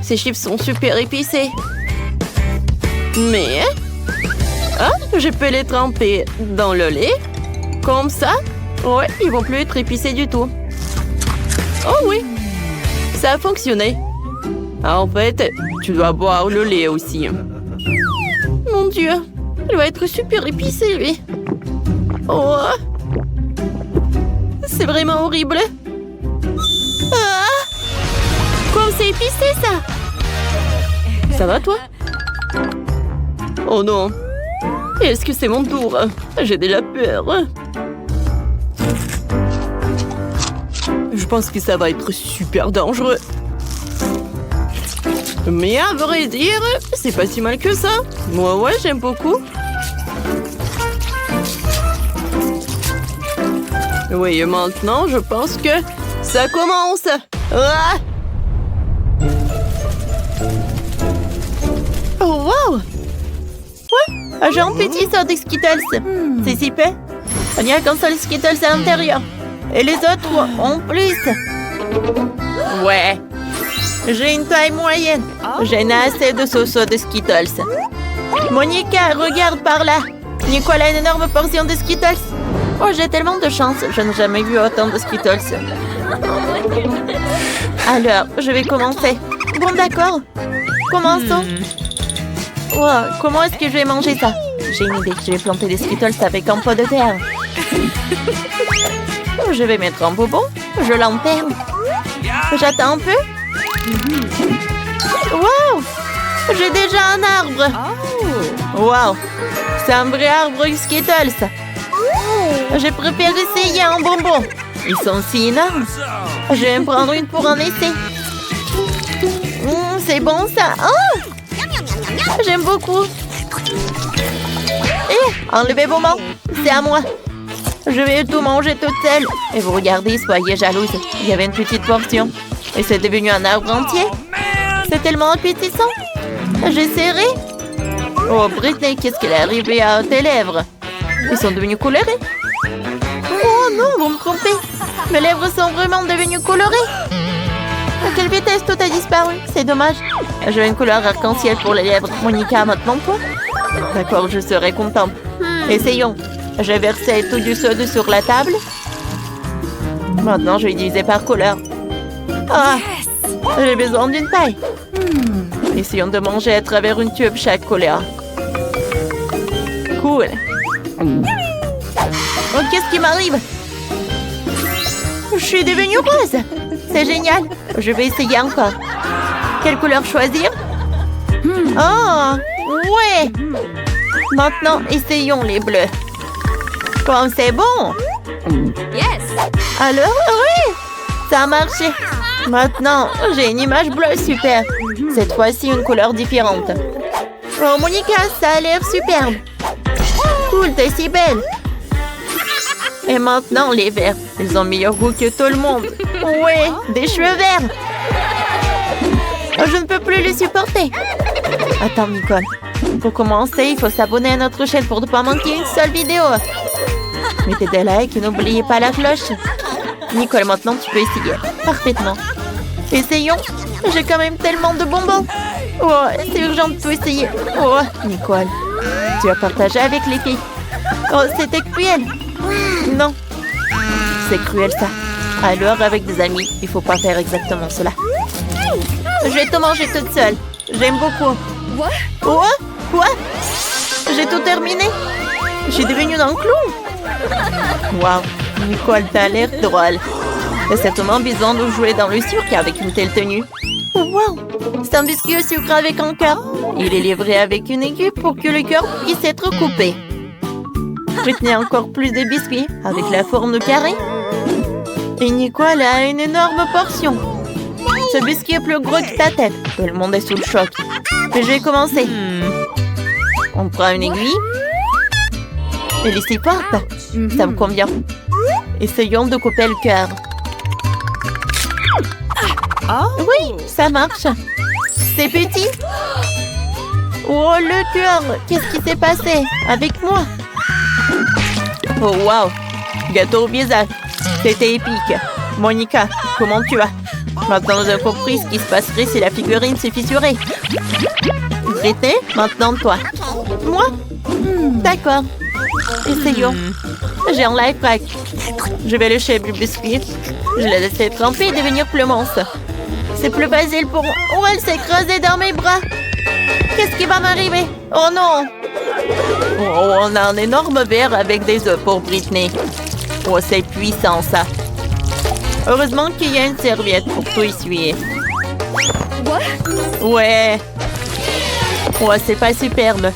Ces chips sont super épicés. Mais... Ah, je peux les tremper dans le lait. Comme ça. Ouais, ils vont plus être épicés du tout. Oh oui. Ça a fonctionné. Ah, en fait, tu dois boire le lait aussi. Mon Dieu. Il va être super épicé, lui. Oh. C'est vraiment horrible. Ah. Comme c'est épicé, ça. Ça va, toi? Oh non. Est-ce que c'est mon tour? J'ai déjà peur. Je pense que ça va être super dangereux. Mais à vrai dire, c'est pas si mal que ça. Moi, ouais, j'aime beaucoup. Oui, et maintenant, je pense que ça commence. Ah! Oh, wow! Ouais, j'ai un petit sort de Skittles. C'est super. Il n'y a qu'un seul Skittles à l'intérieur. Et les autres en plus. Ouais. J'ai une taille moyenne. J'ai assez de sauce de Skittles. Monica, regarde par là. Nicolas a une énorme portion de Skittles. Oh, j'ai tellement de chance. Je n'ai jamais vu autant de Skittles. Alors, je vais commencer. Bon, d'accord. Commençons. Wow, comment est-ce que je vais manger ça? J'ai une idée. Je vais planter des Skittles avec un pot de terre. Je vais mettre un bonbon. Je l'enterre. J'attends un peu. Wow! J'ai déjà un arbre. Wow! C'est un vrai arbre Skittles. Je préfère essayer un bonbon. Ils sont si énormes. Je vais me prendre une pour un essai. C'est bon ça. Oh! J'aime beaucoup. Enlevez vos mains. C'est à moi. Je vais tout manger toute seule. Et vous regardez, soyez jalouse. Il y avait une petite portion. Et c'est devenu un arbre entier. C'est tellement appétissant. J'essaierai. Oh, Britney, qu'est-ce qu'il est arrivé à tes lèvres? Ils sont devenus colorés. Oh non, vous me trompez. Mes lèvres sont vraiment devenues colorées. À quelle vitesse tout a disparu? C'est dommage. J'ai une couleur arc-en-ciel pour les lèvres. Monica, maintenant toi? D'accord, je serai contente. Essayons. J'ai versé tout du soda sur la table. Maintenant, je vais diviser par couleur. Ah, j'ai besoin d'une taille. Essayons de manger à travers une tube chaque couleur. Cool. Oh, qu'est-ce qui m'arrive? Je suis devenue rose. C'est génial. Je vais essayer encore. Quelle couleur choisir? Oh, ouais. Maintenant, essayons les bleus. Comme c'est bon. Alors, oui, ça a marché. Maintenant, j'ai une image bleue super. Cette fois-ci, une couleur différente. Oh, Monica, ça a l'air superbe. Cool, t'es si belle. Et maintenant, les verts. Ils ont meilleur goût que tout le monde. Ouais, des cheveux verts. Je ne peux plus les supporter. Attends, Nicole. Pour commencer, il faut s'abonner à notre chaîne pour ne pas manquer une seule vidéo. Mettez des likes et n'oubliez pas la cloche. Nicole, maintenant, tu peux essayer. Parfaitement. Essayons. J'ai quand même tellement de bonbons. Oh, c'est urgent de tout essayer. Oh, Nicole. Tu as partagé avec les filles. Oh, c'était cruel. Non. C'est cruel, ça. Alors, avec des amis, il faut pas faire exactement cela. Je vais tout manger toute seule. J'aime beaucoup. Oh, quoi? J'ai tout terminé. Je suis devenue un clown. Waouh, Nicole, t'as l'air drôle. T'as certainement besoin de jouer dans le cirque avec une telle tenue. Waouh, c'est un biscuit au sucre avec un cœur. Il est livré avec une aiguille pour que le cœur puisse être coupé. Britney a encore plus de biscuits avec la forme de carré. Et Nicole a une énorme portion. Ce biscuit est plus gros que ta tête. Tout le monde est sous le choc. Mais je vais commencer. On prend une aiguille. Elle est si forte. Ça me convient. Essayons de couper le cœur. Oui, ça marche. C'est petit. Oh, le cœur. Qu'est-ce qui s'est passé avec moi? Oh, wow. Gâteau au visage. C'était épique. Monica, comment tu vas? Maintenant, nous avons compris ce qui se passerait si la figurine s'est fissurée. Britney, maintenant toi. Moi? D'accord. Essayons. J'ai un life hack. Je vais lécher le biscuit. Je l'ai laissé tremper et devenir plus monstre. C'est plus facile pour moi. Oh, elle s'est écrasée dans mes bras. Qu'est-ce qui va m'arriver? Oh non! Oh, on a un énorme verre avec des œufs pour Britney. Oh, c'est puissant, ça. Heureusement qu'il y a une serviette pour tout essuyer. Ouais. Oh, c'est pas superbe.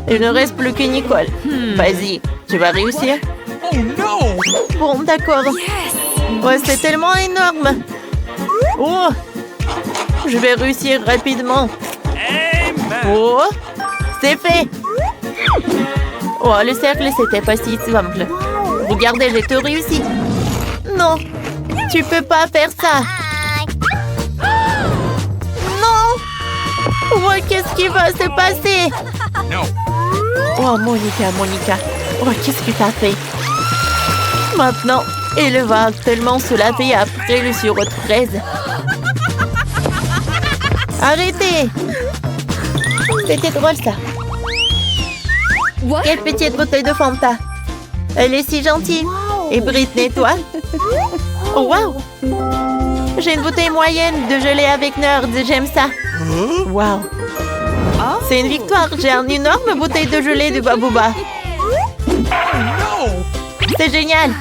Il ne reste plus que Nicole. Vas-y, tu vas réussir. Oh non! Bon, d'accord. Ouais, c'est tellement énorme. Oh! Je vais réussir rapidement. Oh! C'est fait! Oh, le cercle, c'était pas si simple. Regardez, j'ai tout réussi. Non! Tu peux pas faire ça! Non! Oh, qu'est-ce qui va se passer? Oh, Monica. Oh, qu'est-ce que t'as fait? Maintenant, elle va tellement se laver après le sirop de fraise. Arrêtez! C'était drôle, ça. Quelle petite bouteille de Fanta. Elle est si gentille. Et Britney, toi? Oh, wow! J'ai une bouteille moyenne de gelée avec Nerd. J'aime ça. Wow! C'est une victoire. J'ai une énorme bouteille de gelée de Babouba. C'est génial.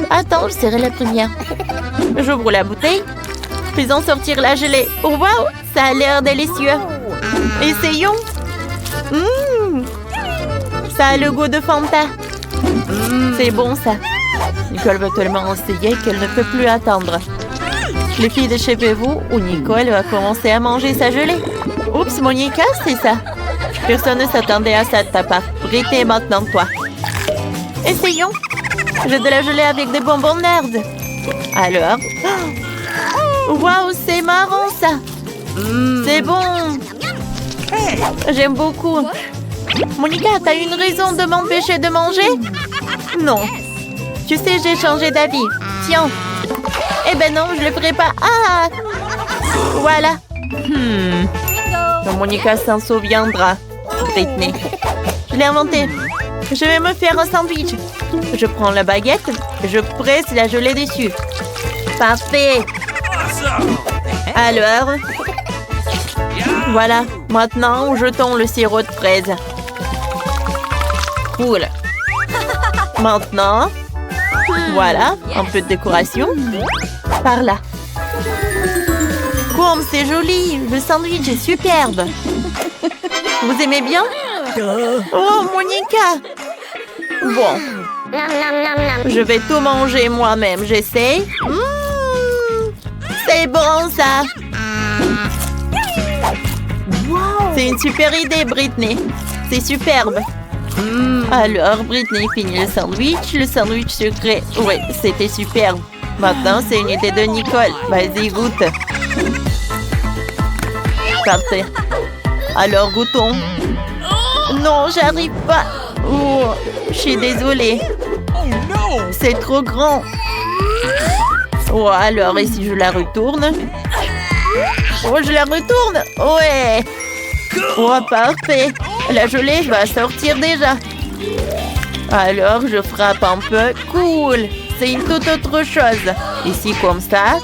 Attends, je serai la première. J'ouvre la bouteille. Faisons sortir la gelée. Oh, waouh, ça a l'air délicieux. Essayons. Ça a le goût de Fanta. C'est bon, ça. Nicole veut tellement essayer qu'elle ne peut plus attendre. Les filles, déchirez-vous ou Nicole va commencer à manger sa gelée. Oups, Monica, c'est ça. Personne ne s'attendait à ça de ta part. Britney, maintenant toi. Essayons. J'ai de la gelée avec des bonbons nerds. Alors. Waouh, c'est marrant ça. C'est bon. J'aime beaucoup. Monica, t'as une raison de m'empêcher de manger? Non. Tu sais, j'ai changé d'avis. Tiens. Eh ben non, je le ferai pas. Ah! Voilà. Monica s'en souviendra. Britney. Je l'ai inventé. Je vais me faire un sandwich. Je prends la baguette, je presse la gelée dessus. Parfait. Alors, voilà. Maintenant, jetons le sirop de fraise. Cool. Maintenant, voilà, un peu de décoration. Par là. Comme c'est joli. Le sandwich est superbe. Vous aimez bien? Oh, Monica. Bon. Je vais tout manger moi-même. J'essaie. C'est bon, ça. C'est une super idée, Britney. C'est superbe. Alors, Britney finit le sandwich sucré. Oui, c'était superbe. Maintenant, c'est une idée de Nicole. Vas-y, goûte. Parfait. Alors, goûtons. Non, j'arrive pas. Oh, je suis désolée. C'est trop grand. Oh, alors, et si je la retourne? Oh, je la retourne. Ouais. Oh, parfait. La gelée va sortir déjà. Alors, je frappe un peu. Cool. C'est une toute autre chose. Ici, comme ça.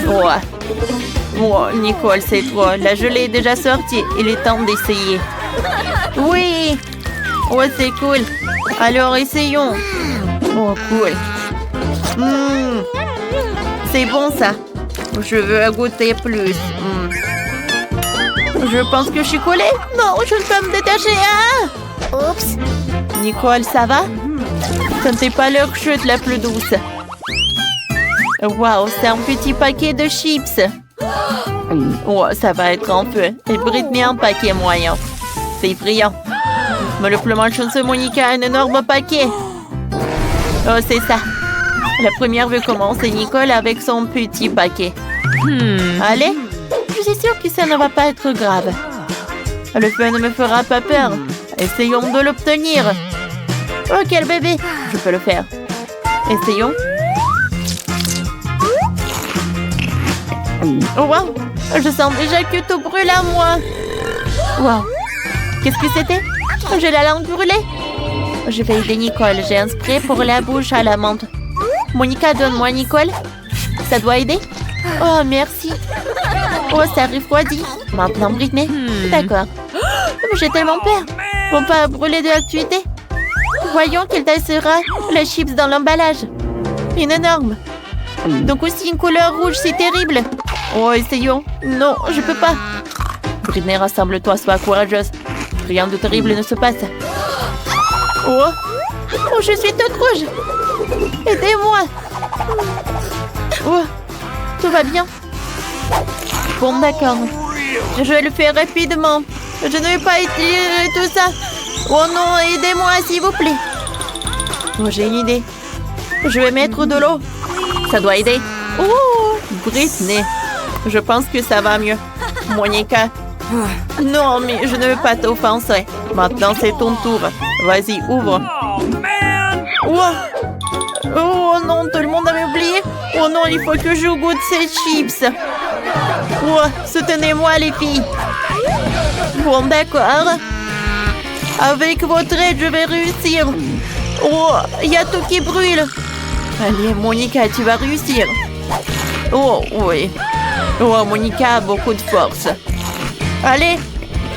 Oh. Oh, Nicole, c'est trop. La gelée est déjà sortie. Il est temps d'essayer. Oui. Oh, c'est cool. Alors, essayons. Oh, cool. C'est bon, ça. Je veux goûter plus. Je pense que je suis collée. Non, je ne peux pas me détacher. Ah! Oups. Nicole, ça va? Ce n'était pas leur chute la plus douce. Waouh, c'est un petit paquet de chips. Oh, ça va être un peu. Et Britney, un paquet moyen. C'est brillant. Mais le plus malchanceux, Monica, a un énorme paquet. Oh, c'est ça. La première veut commencer Nicole avec son petit paquet. Allez, je suis sûre que ça ne va pas être grave. Le feu ne me fera pas peur. Essayons de l'obtenir. Oh, quel bébé. Je peux le faire. Essayons. Oh, wow. Je sens déjà que tout brûle à moi. Wow. Qu'est-ce que c'était? J'ai la langue brûlée. Je vais aider Nicole. J'ai un spray pour la bouche à la menthe. Monica, donne-moi Nicole. Ça doit aider? Oh, merci. Oh, ça refroidit. Maintenant, Britney. D'accord. J'ai tellement peur. Faut pas brûler de l'activité. Voyons quelle taille sera la chips dans l'emballage. Une énorme. Donc aussi une couleur rouge, c'est terrible. Oh, essayons. Non, je peux pas. Britney, rassemble-toi, sois courageuse. Rien de terrible ne se passe. Oh, oh, je suis toute rouge. Aidez-moi. Oh, tout va bien. Bon, d'accord. Je vais le faire rapidement. Je ne vais pas étirer tout ça. Oh non, aidez-moi, s'il vous plaît. Oh, j'ai une idée. Je vais mettre de l'eau. Ça doit aider. Oh, Britney. Je pense que ça va mieux. Monica. Non, mais je ne veux pas t'offenser. Maintenant, c'est ton tour. Vas-y, ouvre. Oh. Oh non, tout le monde avait oublié. Oh non, il faut que je goûte ces chips. Oh, soutenez-moi, les filles. Bon, d'accord. Avec votre aide, je vais réussir. Oh, il y a tout qui brûle. Allez, Monica, tu vas réussir. Oh, oui. Oh, Monica a beaucoup de force. Allez,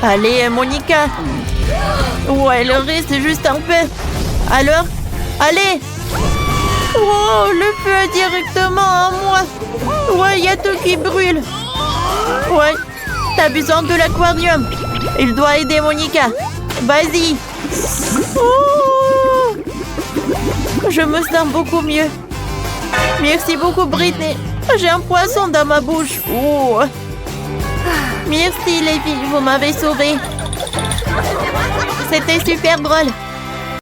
allez, Monica. Ouais, le reste juste un peu. Alors, allez. Oh, le feu est directement à moi. Ouais, il y a tout qui brûle. Ouais, t'as besoin de l'aquarium. Il doit aider Monica. Vas-y. Oh, je me sens beaucoup mieux. Merci beaucoup, Britney. J'ai un poisson dans ma bouche. Oh. Merci, les filles. Vous m'avez sauvée. C'était super drôle.